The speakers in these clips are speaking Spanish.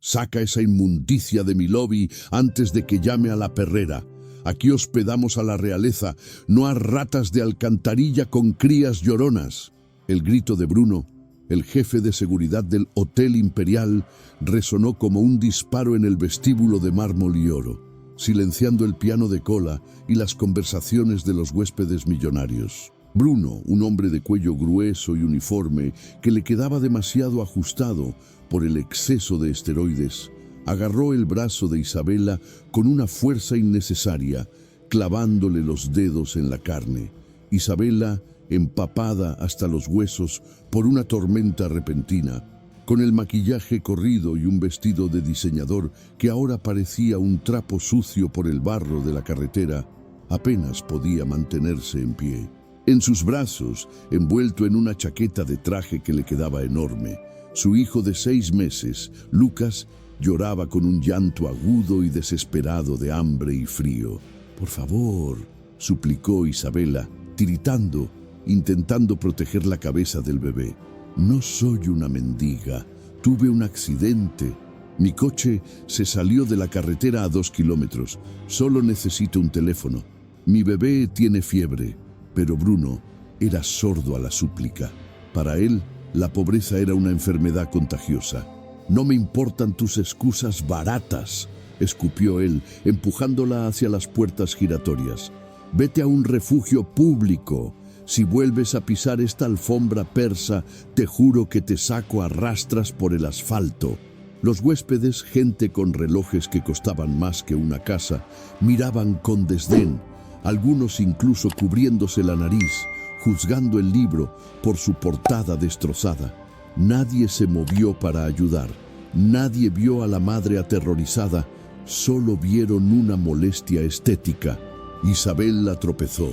Saca esa inmundicia de mi lobby antes de que llame a la perrera. Aquí hospedamos a la realeza, no a ratas de alcantarilla con crías lloronas. El grito de Bruno, el jefe de seguridad del Hotel Imperial, resonó como un disparo en el vestíbulo de mármol y oro, silenciando el piano de cola y las conversaciones de los huéspedes millonarios. Bruno, un hombre de cuello grueso y uniforme que le quedaba demasiado ajustado por el exceso de esteroides, agarró el brazo de Isabela con una fuerza innecesaria, clavándole los dedos en la carne. Isabela, empapada hasta los huesos por una tormenta repentina, con el maquillaje corrido y un vestido de diseñador que ahora parecía un trapo sucio por el barro de la carretera, apenas podía mantenerse en pie. En sus brazos, envuelto en una chaqueta de traje que le quedaba enorme, su hijo de 6 meses, Lucas, lloraba con un llanto agudo y desesperado de hambre y frío. «Por favor», suplicó Isabela, tiritando, intentando proteger la cabeza del bebé. «No soy una mendiga. Tuve un accidente. Mi coche se salió de la carretera a 2 kilómetros. Solo necesito un teléfono. Mi bebé tiene fiebre». Pero Bruno era sordo a la súplica. Para él, la pobreza era una enfermedad contagiosa. «No me importan tus excusas baratas», escupió él, empujándola hacia las puertas giratorias. «Vete a un refugio público. Si vuelves a pisar esta alfombra persa, te juro que te saco a rastras por el asfalto». Los huéspedes, gente con relojes que costaban más que una casa, miraban con desdén, algunos incluso cubriéndose la nariz, juzgando el libro por su portada destrozada. Nadie se movió para ayudar, nadie vio a la madre aterrorizada, solo vieron una molestia estética. Isabela tropezó,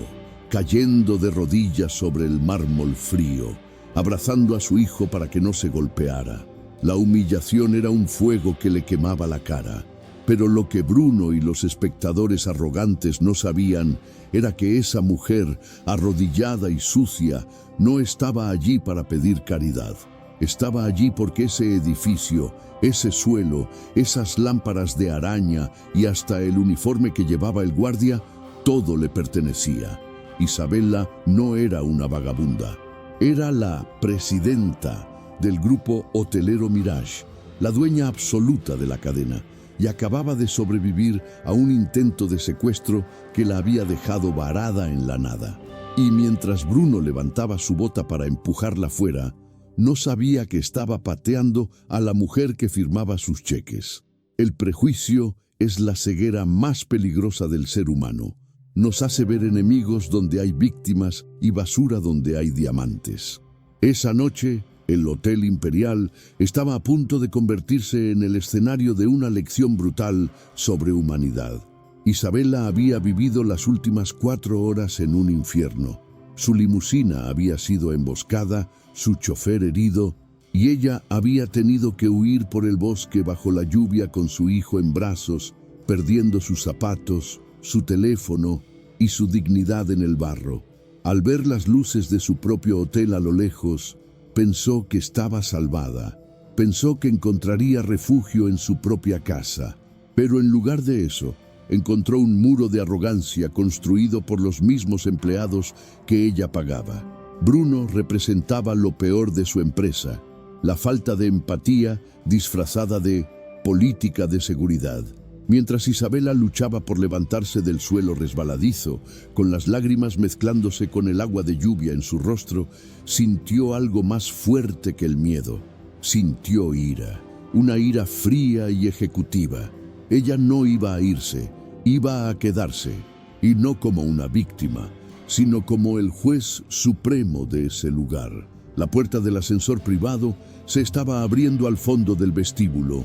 cayendo de rodillas sobre el mármol frío, abrazando a su hijo para que no se golpeara. La humillación era un fuego que le quemaba la cara. Pero lo que Bruno y los espectadores arrogantes no sabían era que esa mujer, arrodillada y sucia, no estaba allí para pedir caridad. Estaba allí porque ese edificio, ese suelo, esas lámparas de araña y hasta el uniforme que llevaba el guardia, todo le pertenecía. Isabela no era una vagabunda. Era la presidenta del grupo hotelero Mirage, la dueña absoluta de la cadena, y acababa de sobrevivir a un intento de secuestro que la había dejado varada en la nada. Y mientras Bruno levantaba su bota para empujarla fuera, no sabía que estaba pateando a la mujer que firmaba sus cheques. El prejuicio es la ceguera más peligrosa del ser humano. Nos hace ver enemigos donde hay víctimas y basura donde hay diamantes. Esa noche, el Hotel Imperial estaba a punto de convertirse en el escenario de una lección brutal sobre humanidad. Isabela había vivido las últimas 4 horas en un infierno. Su limusina había sido emboscada, su chofer herido, y ella había tenido que huir por el bosque bajo la lluvia con su hijo en brazos, perdiendo sus zapatos, su teléfono y su dignidad en el barro. Al ver las luces de su propio hotel a lo lejos, pensó que estaba salvada. Pensó que encontraría refugio en su propia casa. Pero en lugar de eso, encontró un muro de arrogancia construido por los mismos empleados que ella pagaba. Bruno representaba lo peor de su empresa, la falta de empatía disfrazada de política de seguridad. Mientras Isabela luchaba por levantarse del suelo resbaladizo, con las lágrimas mezclándose con el agua de lluvia en su rostro, sintió algo más fuerte que el miedo. Sintió ira, una ira fría y ejecutiva. Ella no iba a irse, iba a quedarse, y no como una víctima, sino como el juez supremo de ese lugar. La puerta del ascensor privado se estaba abriendo al fondo del vestíbulo.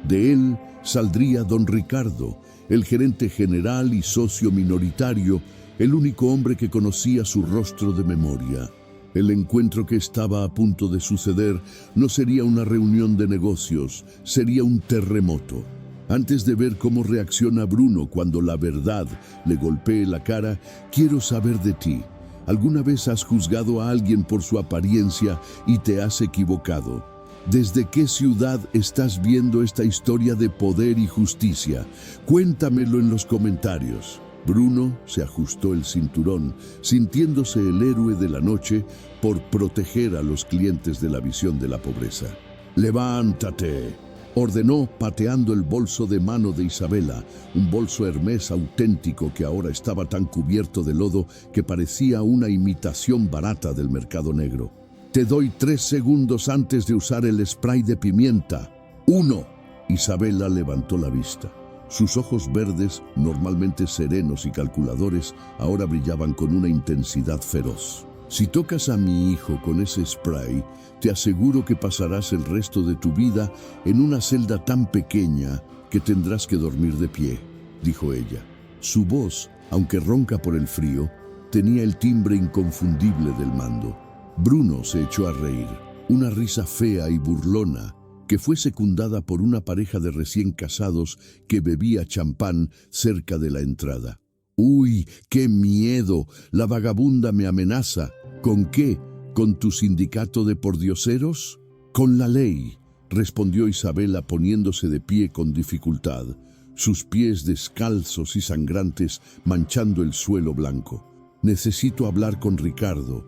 De él saldría don Ricardo, el gerente general y socio minoritario, el único hombre que conocía su rostro de memoria. El encuentro que estaba a punto de suceder no sería una reunión de negocios, sería un terremoto. Antes de ver cómo reacciona Bruno cuando la verdad le golpee la cara, quiero saber de ti. ¿Alguna vez has juzgado a alguien por su apariencia y te has equivocado? ¿Desde qué ciudad estás viendo esta historia de poder y justicia? Cuéntamelo en los comentarios. Bruno se ajustó el cinturón, sintiéndose el héroe de la noche por proteger a los clientes de la visión de la pobreza. ¡Levántate!, ordenó pateando el bolso de mano de Isabela, un bolso Hermès auténtico que ahora estaba tan cubierto de lodo que parecía una imitación barata del mercado negro. Te doy 3 segundos antes de usar el spray de pimienta. 1. Isabela levantó la vista. Sus ojos verdes, normalmente serenos y calculadores, ahora brillaban con una intensidad feroz. Si tocas a mi hijo con ese spray, te aseguro que pasarás el resto de tu vida en una celda tan pequeña que tendrás que dormir de pie, dijo ella. Su voz, aunque ronca por el frío, tenía el timbre inconfundible del mando. Bruno se echó a reír, una risa fea y burlona, que fue secundada por una pareja de recién casados que bebía champán cerca de la entrada. ¡Uy, qué miedo! La vagabunda me amenaza. ¿Con qué? ¿Con tu sindicato de pordioseros? Con la ley, respondió Isabela poniéndose de pie con dificultad, sus pies descalzos y sangrantes manchando el suelo blanco. Necesito hablar con Ricardo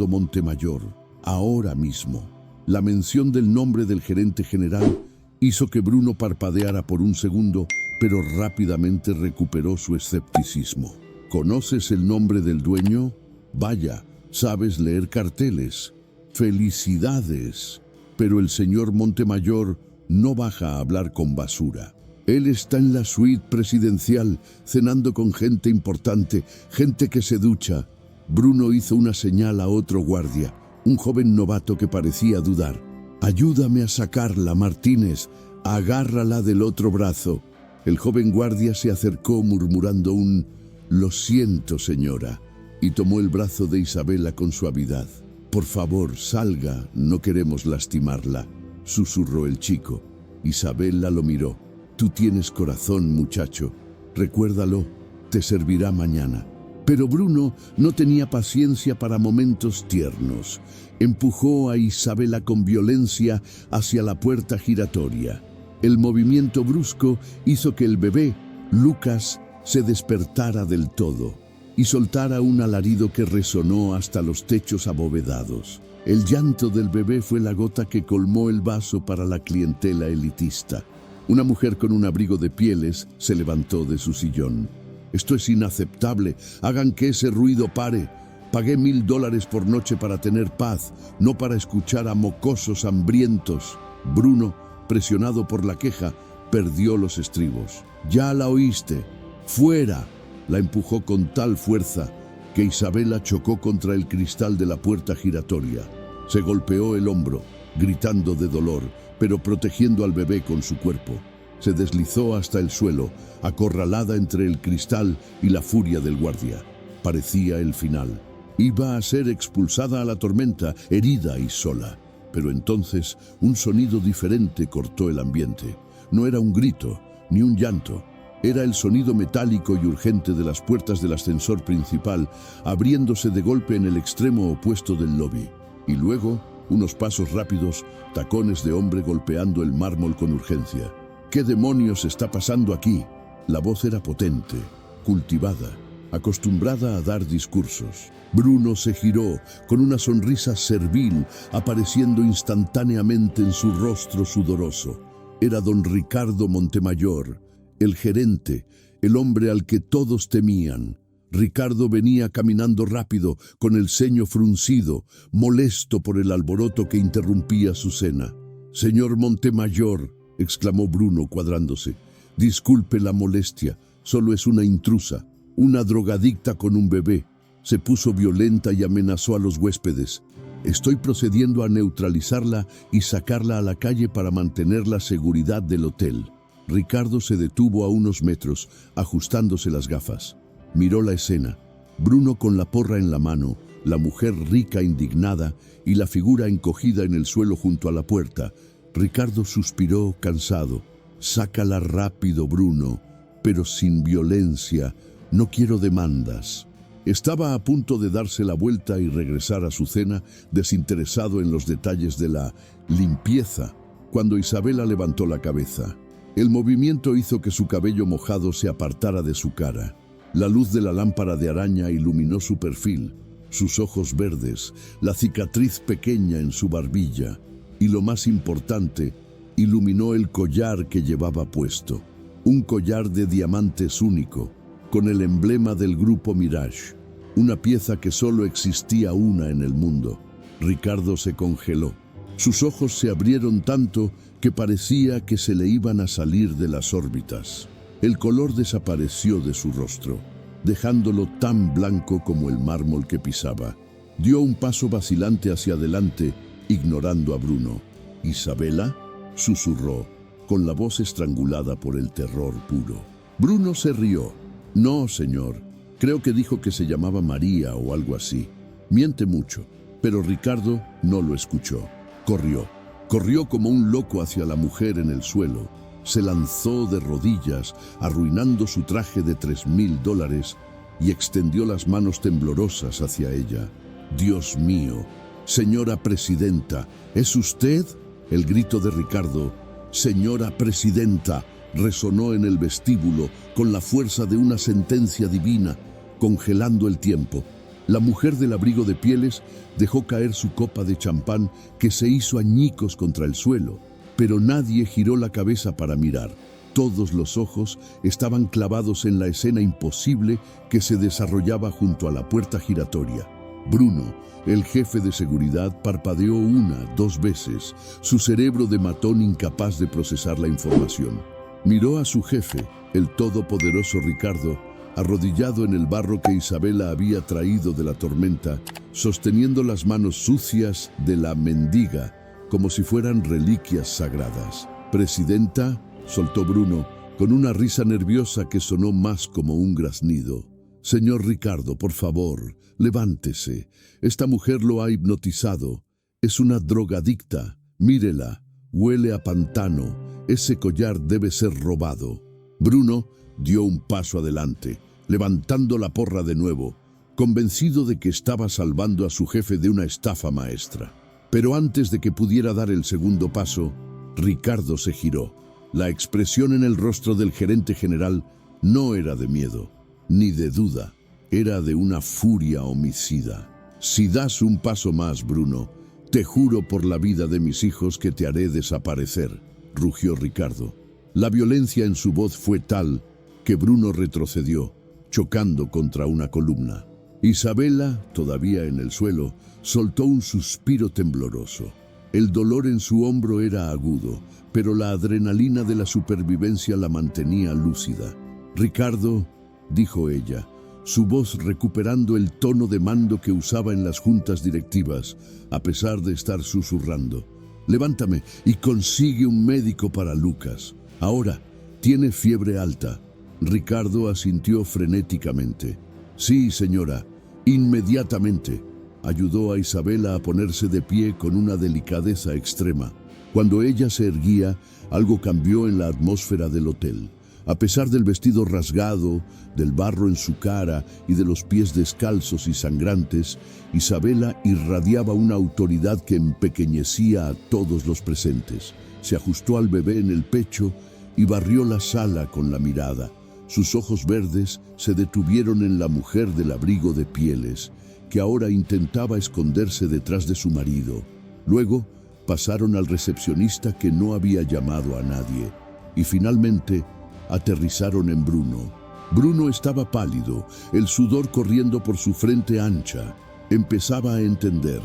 Montemayor, ahora mismo. La mención del nombre del gerente general hizo que Bruno parpadeara por un segundo, pero rápidamente recuperó su escepticismo. ¿Conoces el nombre del dueño? Vaya, sabes leer carteles. ¡Felicidades! Pero el señor Montemayor no baja a hablar con basura. Él está en la suite presidencial, cenando con gente importante, gente que se ducha. Bruno hizo una señal a otro guardia, un joven novato que parecía dudar. «Ayúdame a sacarla, Martínez. Agárrala del otro brazo». El joven guardia se acercó murmurando un «Lo siento, señora», y tomó el brazo de Isabela con suavidad. «Por favor, salga, no queremos lastimarla», susurró el chico. Isabela lo miró. «Tú tienes corazón, muchacho. Recuérdalo, te servirá mañana». Pero Bruno no tenía paciencia para momentos tiernos. Empujó a Isabela con violencia hacia la puerta giratoria. El movimiento brusco hizo que el bebé, Lucas, se despertara del todo y soltara un alarido que resonó hasta los techos abovedados. El llanto del bebé fue la gota que colmó el vaso para la clientela elitista. Una mujer con un abrigo de pieles se levantó de su sillón. «Esto es inaceptable. Hagan que ese ruido pare. Pagué $1000 por noche para tener paz, no para escuchar a mocosos hambrientos». Bruno, presionado por la queja, perdió los estribos. «Ya la oíste. ¡Fuera!». La empujó con tal fuerza que Isabela chocó contra el cristal de la puerta giratoria. Se golpeó el hombro, gritando de dolor, pero protegiendo al bebé con su cuerpo. Se deslizó hasta el suelo, acorralada entre el cristal y la furia del guardia. Parecía el final. Iba a ser expulsada a la tormenta, herida y sola. Pero entonces un sonido diferente cortó el ambiente. No era un grito, ni un llanto. Era el sonido metálico y urgente de las puertas del ascensor principal, abriéndose de golpe en el extremo opuesto del lobby. Y luego, unos pasos rápidos, tacones de hombre golpeando el mármol con urgencia. ¿Qué demonios está pasando aquí? La voz era potente, cultivada, acostumbrada a dar discursos. Bruno se giró con una sonrisa servil apareciendo instantáneamente en su rostro sudoroso. Era don Ricardo Montemayor, el gerente, el hombre al que todos temían. Ricardo venía caminando rápido, con el ceño fruncido, molesto por el alboroto que interrumpía su cena. «Señor Montemayor», exclamó Bruno cuadrándose. «Disculpe la molestia, solo es una intrusa, una drogadicta con un bebé. Se puso violenta y amenazó a los huéspedes. Estoy procediendo a neutralizarla y sacarla a la calle para mantener la seguridad del hotel». Ricardo se detuvo a unos metros, ajustándose las gafas. Miró la escena. Bruno con la porra en la mano, la mujer rica indignada y la figura encogida en el suelo junto a la puerta. Ricardo suspiró cansado. «Sácala rápido, Bruno, pero sin violencia. No quiero demandas». Estaba a punto de darse la vuelta y regresar a su cena, desinteresado en los detalles de la limpieza, cuando Isabela levantó la cabeza. El movimiento hizo que su cabello mojado se apartara de su cara. La luz de la lámpara de araña iluminó su perfil, sus ojos verdes, la cicatriz pequeña en su barbilla y, lo más importante, iluminó el collar que llevaba puesto. Un collar de diamantes único, con el emblema del grupo Mirage, una pieza que solo existía una en el mundo. Ricardo se congeló. Sus ojos se abrieron tanto que parecía que se le iban a salir de las órbitas. El color desapareció de su rostro, dejándolo tan blanco como el mármol que pisaba. Dio un paso vacilante hacia adelante, ignorando a Bruno. «¿Isabela?», susurró, con la voz estrangulada por el terror puro. Bruno se rió. «No, señor. Creo que dijo que se llamaba María o algo así. Miente mucho». Pero Ricardo no lo escuchó. Corrió como un loco hacia la mujer en el suelo. Se lanzó de rodillas, arruinando su traje de $3,000, y extendió las manos temblorosas hacia ella. «Dios mío, señora presidenta, ¿es usted?». El grito de Ricardo, «Señora presidenta», resonó en el vestíbulo con la fuerza de una sentencia divina, congelando el tiempo. La mujer del abrigo de pieles dejó caer su copa de champán, que se hizo añicos contra el suelo, pero nadie giró la cabeza para mirar. Todos los ojos estaban clavados en la escena imposible que se desarrollaba junto a la puerta giratoria. Bruno, el jefe de seguridad, parpadeó 1, 2 veces, su cerebro de matón incapaz de procesar la información. Miró a su jefe, el todopoderoso Ricardo, arrodillado en el barro que Isabela había traído de la tormenta, sosteniendo las manos sucias de la mendiga como si fueran reliquias sagradas. «Presidenta», soltó Bruno, con una risa nerviosa que sonó más como un graznido. «Señor Ricardo, por favor, levántese. Esta mujer lo ha hipnotizado. Es una drogadicta. Mírela, huele a pantano. Ese collar debe ser robado». Bruno dio un paso adelante, levantando la porra de nuevo, convencido de que estaba salvando a su jefe de una estafa maestra. Pero antes de que pudiera dar el segundo paso, Ricardo se giró. La expresión en el rostro del gerente general no era de miedo, ni de duda, era de una furia homicida. «Si das un paso más, Bruno, te juro por la vida de mis hijos que te haré desaparecer», rugió Ricardo. La violencia en su voz fue tal que Bruno retrocedió, chocando contra una columna. Isabela, todavía en el suelo, soltó un suspiro tembloroso. El dolor en su hombro era agudo, pero la adrenalina de la supervivencia la mantenía lúcida. «Ricardo», dijo ella, su voz recuperando el tono de mando que usaba en las juntas directivas, a pesar de estar susurrando. «Levántame y consigue un médico para Lucas. Ahora, tiene fiebre alta». Ricardo asintió frenéticamente. «Sí, señora, inmediatamente». Ayudó a Isabela a ponerse de pie con una delicadeza extrema. Cuando ella se erguía, algo cambió en la atmósfera del hotel. A pesar del vestido rasgado, del barro en su cara y de los pies descalzos y sangrantes, Isabela irradiaba una autoridad que empequeñecía a todos los presentes. Se ajustó al bebé en el pecho y barrió la sala con la mirada. Sus ojos verdes se detuvieron en la mujer del abrigo de pieles, que ahora intentaba esconderse detrás de su marido. Luego pasaron al recepcionista, que no había llamado a nadie, y finalmente aterrizaron en Bruno. Bruno estaba pálido, el sudor corriendo por su frente ancha. Empezaba a entender.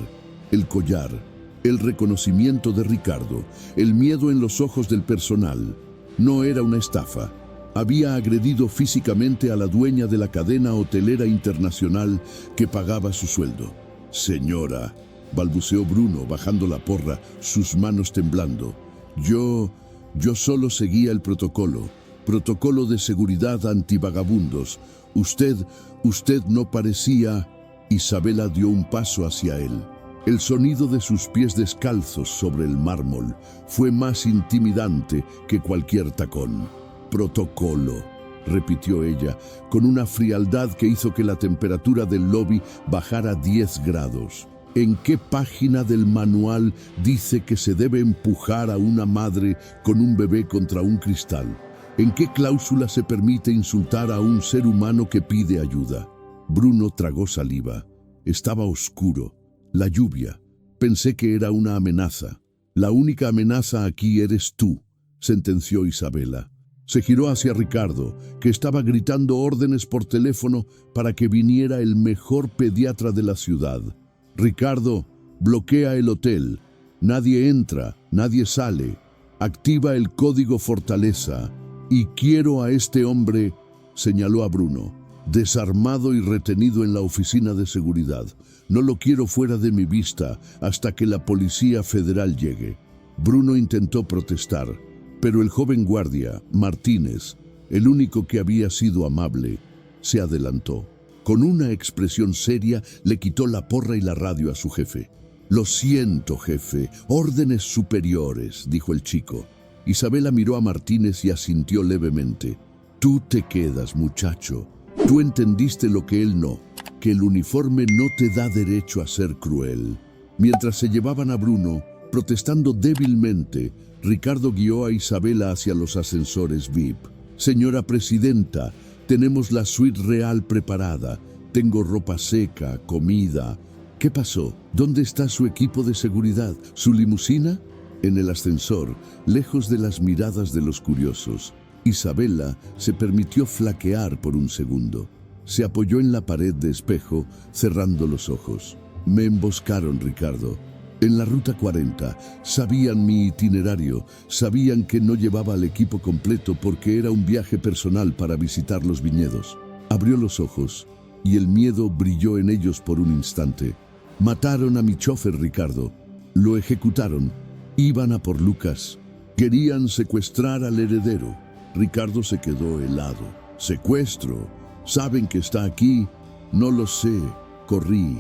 El collar, el reconocimiento de Ricardo, el miedo en los ojos del personal. No era una estafa. Había agredido físicamente a la dueña de la cadena hotelera internacional que pagaba su sueldo. «Señora», balbuceó Bruno, bajando la porra, sus manos temblando. Yo solo seguía el protocolo de seguridad antivagabundos. Usted no parecía». Isabela dio un paso hacia él. El sonido de sus pies descalzos sobre el mármol fue más intimidante que cualquier tacón. «Protocolo», repitió ella, con una frialdad que hizo que la temperatura del lobby bajara 10 grados. ¿En qué página del manual dice que se debe empujar a una madre con un bebé contra un cristal? ¿En qué cláusula se permite insultar a un ser humano que pide ayuda? Bruno tragó saliva. Estaba oscuro. La lluvia. Pensé que era una amenaza. La única amenaza aquí eres tú, sentenció Isabela. Se giró hacia Ricardo, que estaba gritando órdenes por teléfono para que viniera el mejor pediatra de la ciudad. Ricardo, bloquea el hotel. Nadie entra, nadie sale. Activa el código Fortaleza. Y quiero a este hombre, señaló a Bruno, desarmado y retenido en la oficina de seguridad. No lo quiero fuera de mi vista hasta que la Policía Federal llegue. Bruno intentó protestar, pero el joven guardia, Martínez, el único que había sido amable, se adelantó. Con una expresión seria le quitó la porra y la radio a su jefe. Lo siento, jefe, órdenes superiores, dijo el chico. Isabela miró a Martínez y asintió levemente. Tú te quedas, muchacho. Tú entendiste lo que él no, que el uniforme no te da derecho a ser cruel. Mientras se llevaban a Bruno, protestando débilmente, Ricardo guió a Isabela hacia los ascensores VIP. Señora presidenta, tenemos la suite real preparada. Tengo ropa seca, comida. ¿Qué pasó? ¿Dónde está su equipo de seguridad? ¿Su limusina? En el ascensor, lejos de las miradas de los curiosos, Isabela se permitió flaquear por un segundo. Se apoyó en la pared de espejo, cerrando los ojos. Me emboscaron, Ricardo. En la ruta 40, sabían mi itinerario, sabían que no llevaba al equipo completo porque era un viaje personal para visitar los viñedos. Abrió los ojos y el miedo brilló en ellos por un instante. Mataron a mi chofer, Ricardo. Lo ejecutaron. Iban a por Lucas. Querían secuestrar al heredero. Ricardo se quedó helado. ¿Secuestro? ¿Saben que está aquí? No lo sé. Corrí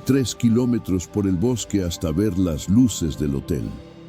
3 kilómetros por el bosque hasta ver las luces del hotel.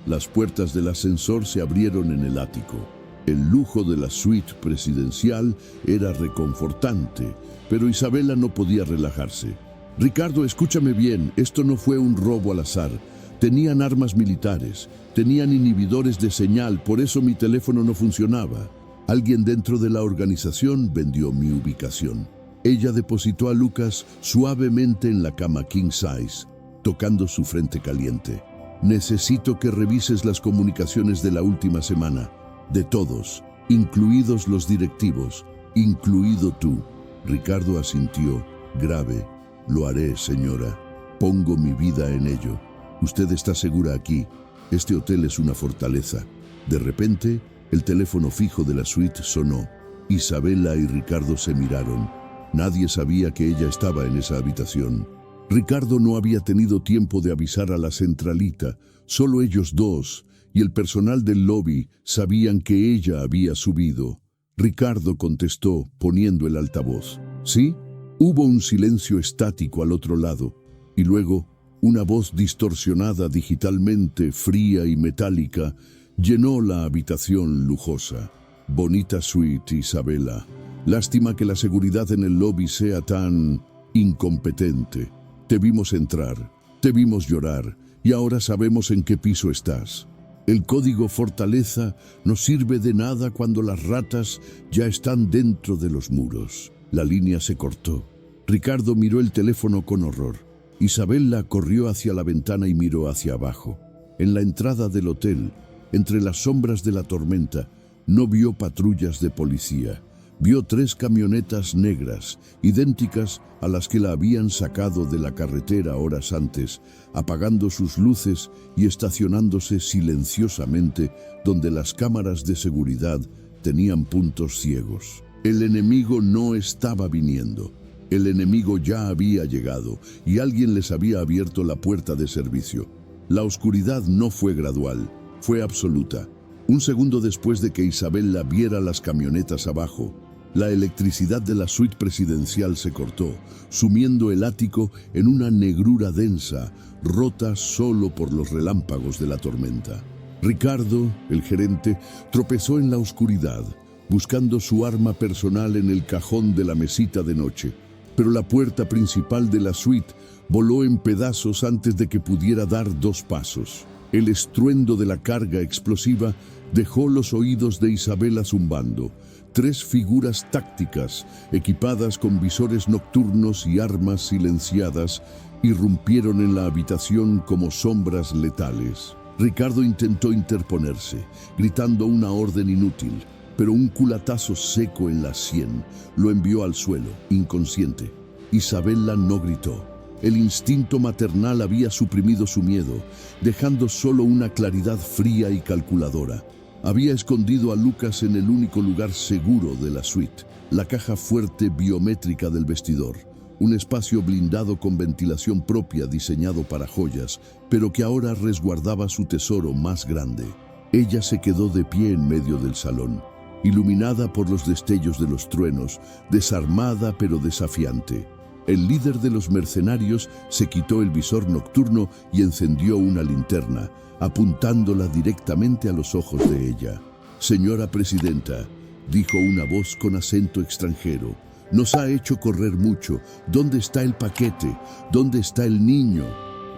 Las puertas del ascensor se abrieron en el ático. El lujo de la suite presidencial era reconfortante, pero Isabela no podía relajarse. Ricardo, escúchame bien, esto no fue un robo al azar. Tenían armas militares, tenían inhibidores de señal, por eso mi teléfono no funcionaba. Alguien dentro de la organización vendió mi ubicación. Ella depositó a Lucas suavemente en la cama king size, tocando su frente caliente. Necesito que revises las comunicaciones de la última semana, de todos, incluidos los directivos, incluido tú. Ricardo asintió, grave. Lo haré, señora. Pongo mi vida en ello. Usted está segura aquí. Este hotel es una fortaleza. De repente, el teléfono fijo de la suite sonó. Isabela y Ricardo se miraron. Nadie sabía que ella estaba en esa habitación. Ricardo no había tenido tiempo de avisar a la centralita. Solo ellos dos y el personal del lobby sabían que ella había subido. Ricardo contestó, poniendo el altavoz. ¿Sí? Hubo un silencio estático al otro lado. Y luego, una voz distorsionada digitalmente, fría y metálica, llenó la habitación lujosa. Bonita suite, Isabela. Lástima que la seguridad en el lobby sea tan incompetente. Te vimos entrar, te vimos llorar, y ahora sabemos en qué piso estás. El código Fortaleza no sirve de nada cuando las ratas ya están dentro de los muros. La línea se cortó. Ricardo miró el teléfono con horror. Isabela corrió hacia la ventana y miró hacia abajo. En la entrada del hotel, entre las sombras de la tormenta, no vio patrullas de policía. Vio 3 camionetas negras, idénticas a las que la habían sacado de la carretera horas antes, apagando sus luces y estacionándose silenciosamente donde las cámaras de seguridad tenían puntos ciegos. El enemigo no estaba viniendo. El enemigo ya había llegado y alguien les había abierto la puerta de servicio. La oscuridad no fue gradual, fue absoluta. Un segundo después de que Isabela viera las camionetas abajo, la electricidad de la suite presidencial se cortó, sumiendo el ático en una negrura densa, rota solo por los relámpagos de la tormenta. Ricardo, el gerente, tropezó en la oscuridad, buscando su arma personal en el cajón de la mesita de noche. Pero la puerta principal de la suite voló en pedazos antes de que pudiera dar 2 pasos. El estruendo de la carga explosiva dejó los oídos de Isabela zumbando. 3 figuras tácticas, equipadas con visores nocturnos y armas silenciadas, irrumpieron en la habitación como sombras letales. Ricardo intentó interponerse, gritando una orden inútil, pero un culatazo seco en la sien lo envió al suelo, inconsciente. Isabela no gritó. El instinto maternal había suprimido su miedo, dejando solo una claridad fría y calculadora. Había escondido a Lucas en el único lugar seguro de la suite, la caja fuerte biométrica del vestidor, un espacio blindado con ventilación propia diseñado para joyas, pero que ahora resguardaba su tesoro más grande. Ella se quedó de pie en medio del salón, iluminada por los destellos de los truenos, desarmada pero desafiante. El líder de los mercenarios se quitó el visor nocturno y encendió una linterna, apuntándola directamente a los ojos de ella. «Señora Presidenta», dijo una voz con acento extranjero, «nos ha hecho correr mucho. ¿Dónde está el paquete? ¿Dónde está el niño?»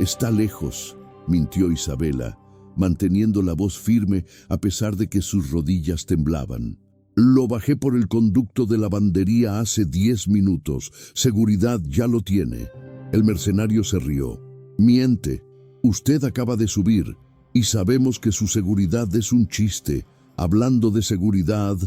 «Está lejos», mintió Isabela, manteniendo la voz firme a pesar de que sus rodillas temblaban. «Lo bajé por el conducto de lavandería hace 10 minutos. Seguridad ya lo tiene». El mercenario se rió. «Miente. Usted acaba de subir y sabemos que su seguridad es un chiste. Hablando de seguridad...»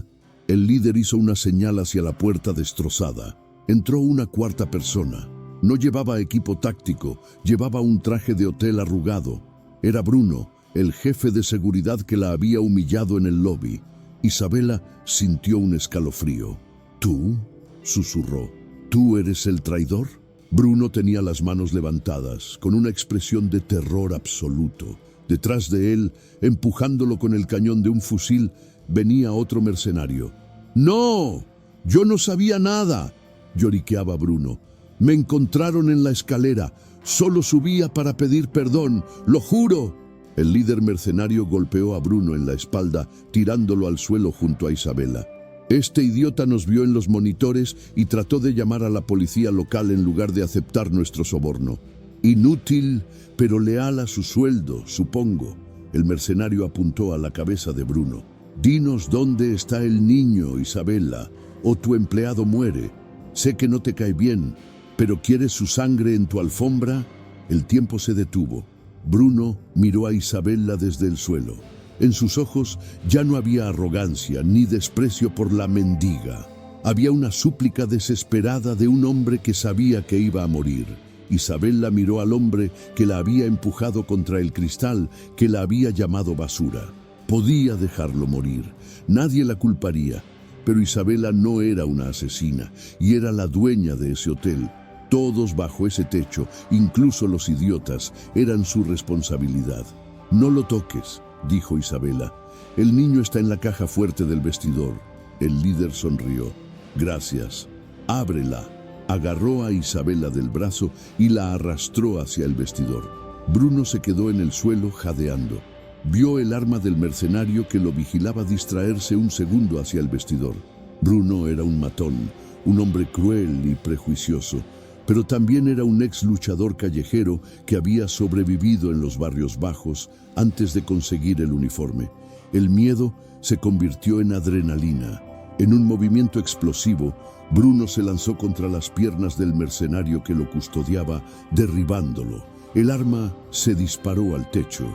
El líder hizo una señal hacia la puerta destrozada. Entró una 4ª persona. No llevaba equipo táctico, llevaba un traje de hotel arrugado. Era Bruno, el jefe de seguridad que la había humillado en el lobby. Isabela sintió un escalofrío. «¿Tú?», susurró. «¿Tú eres el traidor?». Bruno tenía las manos levantadas, con una expresión de terror absoluto. Detrás de él, empujándolo con el cañón de un fusil, venía otro mercenario. «¡No! Yo no sabía nada», lloriqueaba Bruno. «Me encontraron en la escalera. Solo subía para pedir perdón. ¡Lo juro!». El líder mercenario golpeó a Bruno en la espalda, tirándolo al suelo junto a Isabela. «Este idiota nos vio en los monitores y trató de llamar a la policía local en lugar de aceptar nuestro soborno. Inútil, pero leal a su sueldo, supongo». El mercenario apuntó a la cabeza de Bruno. «Dinos dónde está el niño, Isabela, o tu empleado muere. Sé que no te cae bien, pero ¿quieres su sangre en tu alfombra?». El tiempo se detuvo. Bruno miró a Isabela desde el suelo. En sus ojos ya no había arrogancia ni desprecio por la mendiga. Había una súplica desesperada de un hombre que sabía que iba a morir. Isabela miró al hombre que la había empujado contra el cristal, que la había llamado basura. Podía dejarlo morir, nadie la culparía, pero Isabela no era una asesina y era la dueña de ese hotel. Todos bajo ese techo, incluso los idiotas, eran su responsabilidad. «No lo toques», dijo Isabela. «El niño está en la caja fuerte del vestidor». El líder sonrió. «Gracias. Ábrela». Agarró a Isabela del brazo y la arrastró hacia el vestidor. Bruno se quedó en el suelo jadeando. Vio el arma del mercenario que lo vigilaba distraerse un segundo hacia el vestidor. Bruno era un matón, un hombre cruel y prejuicioso, pero también era un ex luchador callejero que había sobrevivido en los barrios bajos antes de conseguir el uniforme. El miedo se convirtió en adrenalina. En un movimiento explosivo, Bruno se lanzó contra las piernas del mercenario que lo custodiaba, derribándolo. El arma se disparó al techo.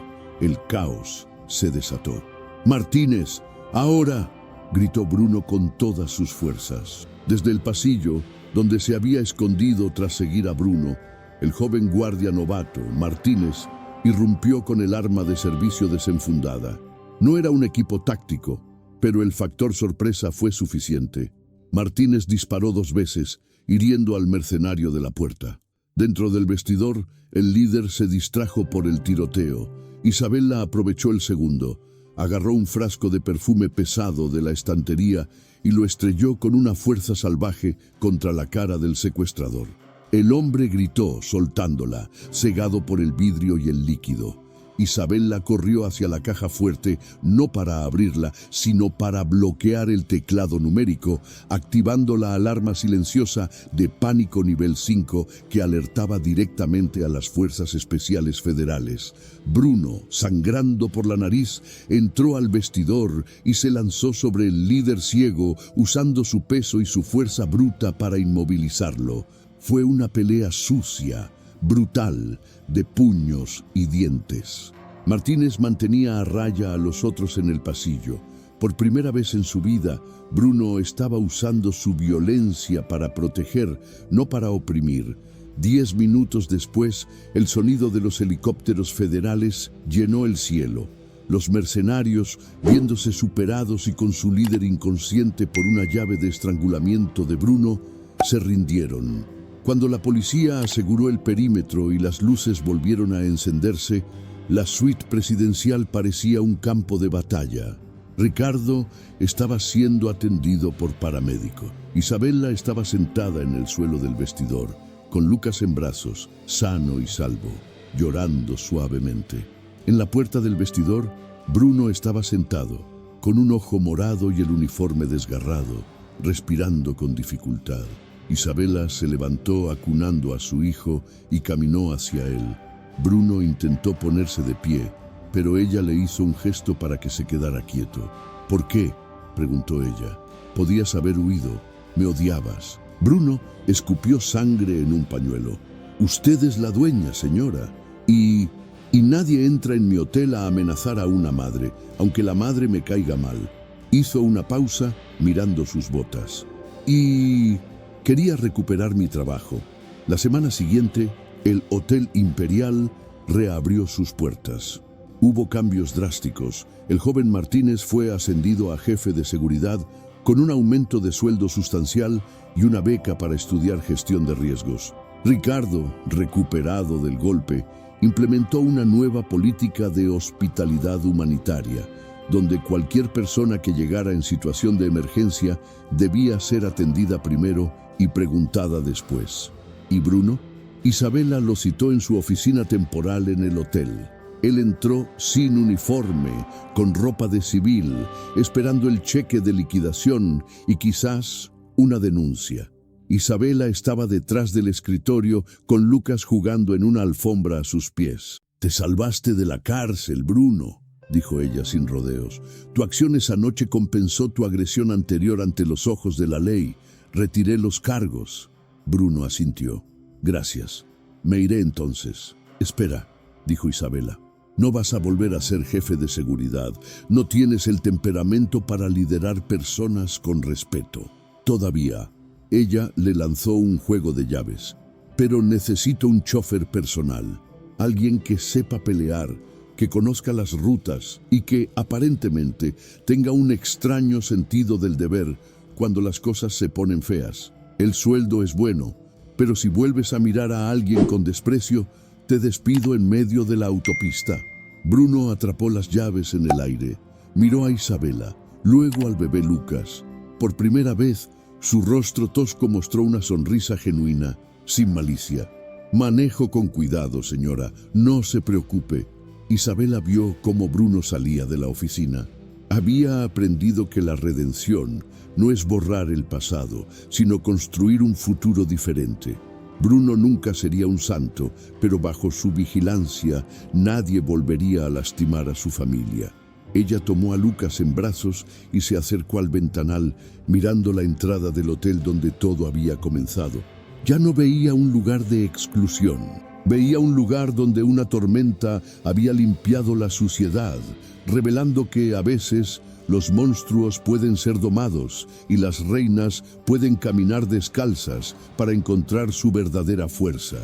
El caos se desató. «Martínez, ahora», gritó Bruno con todas sus fuerzas. Desde el pasillo, donde se había escondido tras seguir a Bruno, el joven guardia novato, Martínez, irrumpió con el arma de servicio desenfundada. No era un equipo táctico, pero el factor sorpresa fue suficiente. Martínez disparó 2 veces, hiriendo al mercenario de la puerta. Dentro del vestidor, el líder se distrajo por el tiroteo. Isabela aprovechó el segundo. Agarró un frasco de perfume pesado de la estantería y lo estrelló con una fuerza salvaje contra la cara del secuestrador. El hombre gritó, soltándola, cegado por el vidrio y el líquido. Isabella corrió hacia la caja fuerte, no para abrirla, sino para bloquear el teclado numérico, activando la alarma silenciosa de pánico nivel 5 que alertaba directamente a las fuerzas especiales federales. Bruno, sangrando por la nariz, entró al vestidor y se lanzó sobre el líder ciego, usando su peso y su fuerza bruta para inmovilizarlo. Fue una pelea sucia, brutal, de puños y dientes. Martínez mantenía a raya a los otros en el pasillo. Por primera vez en su vida, Bruno estaba usando su violencia para proteger, no para oprimir. 10 minutos después, el sonido de los helicópteros federales llenó el cielo. Los mercenarios, viéndose superados y con su líder inconsciente por una llave de estrangulamiento de Bruno, se rindieron. Cuando la policía aseguró el perímetro y las luces volvieron a encenderse, la suite presidencial parecía un campo de batalla. Ricardo estaba siendo atendido por paramédico. Isabella estaba sentada en el suelo del vestidor, con Lucas en brazos, sano y salvo, llorando suavemente. En la puerta del vestidor, Bruno estaba sentado, con un ojo morado y el uniforme desgarrado, respirando con dificultad. Isabella se levantó acunando a su hijo y caminó hacia él. Bruno intentó ponerse de pie, pero ella le hizo un gesto para que se quedara quieto. ¿Por qué?, preguntó ella. Podías haber huido. Me odiabas. Bruno escupió sangre en un pañuelo. Usted es la dueña, señora. Y nadie entra en mi hotel a amenazar a una madre, aunque la madre me caiga mal. Hizo una pausa mirando sus botas. Y quería recuperar mi trabajo. La semana siguiente, el Hotel Imperial reabrió sus puertas. Hubo cambios drásticos. El joven Martínez fue ascendido a jefe de seguridad con un aumento de sueldo sustancial y una beca para estudiar gestión de riesgos. Ricardo, recuperado del golpe, implementó una nueva política de hospitalidad humanitaria, donde cualquier persona que llegara en situación de emergencia debía ser atendida primero y preguntada después. ¿Y Bruno? Isabella lo citó en su oficina temporal en el hotel. Él entró sin uniforme, con ropa de civil, esperando el cheque de liquidación y quizás una denuncia. Isabella estaba detrás del escritorio con Lucas jugando en una alfombra a sus pies. «Te salvaste de la cárcel, Bruno», dijo ella sin rodeos. «Tu acción esa noche compensó tu agresión anterior ante los ojos de la ley. Retiré los cargos». Bruno asintió. «Gracias. Me iré entonces». «Espera», dijo Isabella. «No vas a volver a ser jefe de seguridad. No tienes el temperamento para liderar personas con respeto. Todavía». Ella le lanzó un juego de llaves. «Pero necesito un chofer personal. Alguien que sepa pelear, que conozca las rutas y que, aparentemente, tenga un extraño sentido del deber cuando las cosas se ponen feas. El sueldo es bueno, pero si vuelves a mirar a alguien con desprecio, te despido en medio de la autopista». Bruno atrapó las llaves en el aire, miró a Isabella, luego al bebé Lucas. Por primera vez, su rostro tosco mostró una sonrisa genuina, sin malicia. «Manejo con cuidado, señora, no se preocupe». Isabella vio cómo Bruno salía de la oficina. Había aprendido que la redención no es borrar el pasado, sino construir un futuro diferente. Bruno nunca sería un santo, pero bajo su vigilancia nadie volvería a lastimar a su familia. Ella tomó a Lucas en brazos y se acercó al ventanal, mirando la entrada del hotel donde todo había comenzado. Ya no veía un lugar de exclusión. Veía un lugar donde una tormenta había limpiado la suciedad, revelando que a veces los monstruos pueden ser domados y las reinas pueden caminar descalzas para encontrar su verdadera fuerza.